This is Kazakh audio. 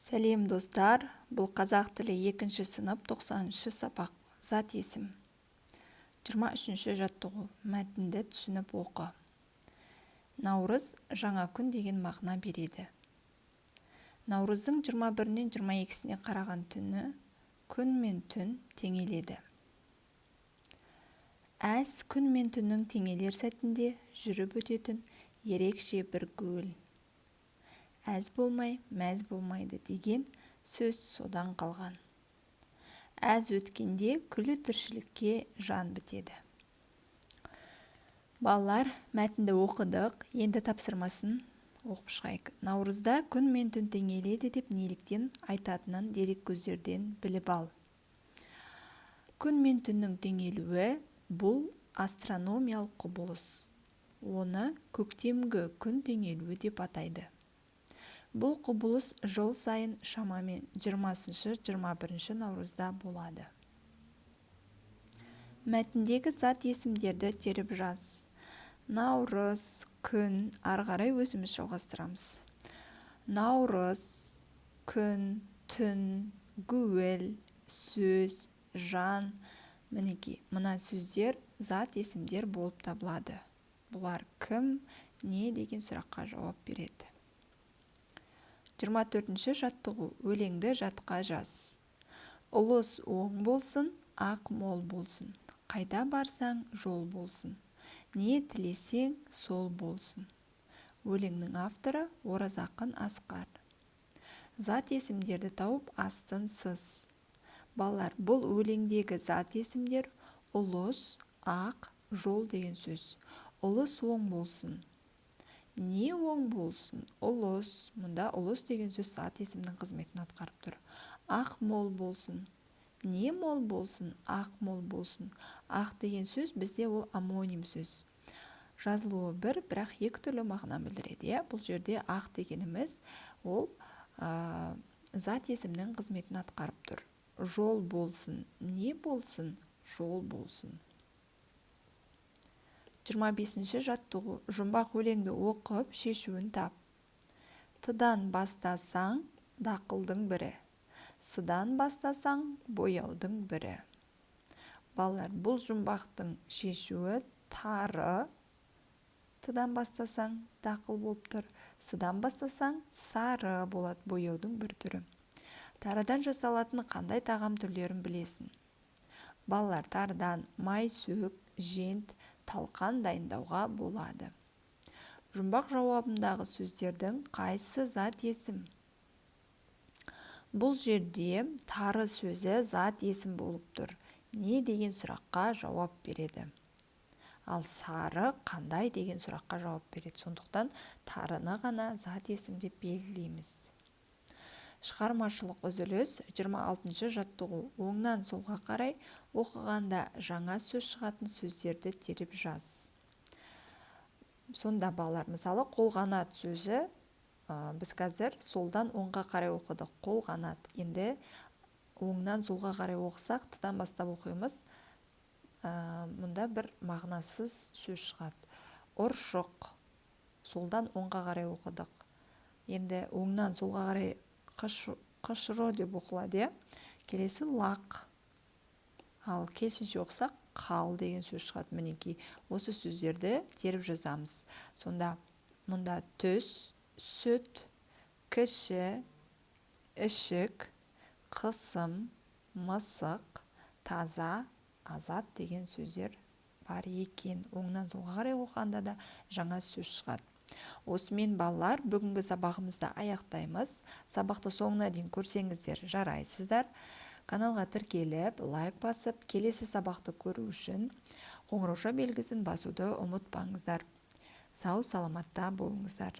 Сәлем достар, бұл қазақ тілі 2-ші сынып 90-шы сабақ. Зат есім. 23-ші жаттығу. Мәтінді түсініп оқы. Наурыз жаңа күн деген мағына береді. Наурыздың 21-нен 22-сіне қараған түні күн мен түн теңеледі. Әз күн мен түннің теңелер сәтінде жүріп өтетін ерекше бір гүл. Әз болмай, мәз болмайды деген сөз содан қалған. Әз өткенде күллі тіршілікке жан бітеді. Балалар, мәтінді оқыдық, енді тапсырмасын оқып шығайық. Наурызда күн мен түн теңеледі деп неліктен айтатынын дерек көздерден біліп ал. Күн мен түннің теңелуі бұл астрономиялық құбылыс. Оны көктемгі күн теңелуі деп атайды. Бұл құбылыс жыл сайын шамамен 20-21 наурызда болады. Мәтіндегі зат есімдерді теріп жаз. Наурыз, күн, арғарай өзіміз жалғастырамыз. Наурыз, күн, түн, гуіл, сөз, жан. Мінекей, мына сөздер зат есімдер болып табылады. Бұлар кім, не деген сұраққа жауап береді. 24-ші жаттығу. Өлеңді жатқа жаз. Ұлыс оң болсын, ақ мол болсын. Қайда барсаң жол болсын. Не тілесең сол болсын. Өлеңнің авторы Оразақын Асқар. Зат есімдерді тауып астын сыз. Балалар, бұл өлеңдегі зат есімдер ұлыс, ақ, жол деген сөз. Ұлыс оң болсын. Не оң болсын? Ұлыс. Мұнда ұлыс деген сөз зат есімнің қызметін атқарып тұр. Ақ мол болсын. Не мол болсын? Ақ мол болсын. Ақ деген сөз бізде ол амоним сөз. Жазылуы бір, бірақ екі түрлі мағына білдіреді. Бұл жерде ақ дегеніміз ол зат есімнің қызметін атқарып тұр. Жол болсын. Не болсын? Жол болсын. 25-ші жаттығу. Жұмбақ өлеңді оқып, шешуін тап. Тыдан бастасаң, дақылдың бірі. Сыдан бастасаң, бояудың бірі. Балалар, бұл жұмбақтың шешуі тары. Тыдан бастасаң, дақыл болып тұр. Сыдан бастасаң, сары болады, бояудың бір түрі. Тарыдан жасалатын қандай тағам түрлерін білесің? Балалар, тарыдан май сөк, жент, талқан дайындауға болады. Жұмбақ жауабындағы сөздердің қайсы зат есім? Бұл жерде тары сөзі зат есім болып тұр. Не деген сұраққа жауап береді? Ал сары қандай деген сұраққа жауап береді? Сондықтан тарыны ғана зат есім деп белгілейміз. Шығармашылық үзіліс. 26-шы жаттығу. Оңнан солға қарай оқығанда жаңа сөз шығатын сөздерді теріп жаз. Сонда балалар, мысалы, қолғанат сөзі, біз қазір солдан оңға қарай оқыдық. Қолғанат. Енді оңнан солға қарай оқысақ, тыдан бастап оқимыз. Мұнда бір мағынасыз сөз шығады. Ұршық. Солдан оңға қарай оқыдық. Енді оңнан солға қарай қышыру деп оқылады. Келесі лақ. Ал керісінше оқысақ қал деген сөз шығады. Мінекей, осы сөздерді теріп жазамыз. Сонда мұнда түс, сүт, кіші, ішік, қысым, мысық, таза, азат деген сөздер бар екен. Оңнан солға қарай оқығанда да жаңа сөз шығады. Осымен балалар, бүгінгі сабағымызды аяқтаймыз. Сабақты соңына дейін көрсеңіздер жарайсыздар. Каналға тіркеліп, лайк басып, келесі сабақты көру үшін қоңырауша белгісін басуды ұмытпаңыздар. Сау саламатта болыңыздар.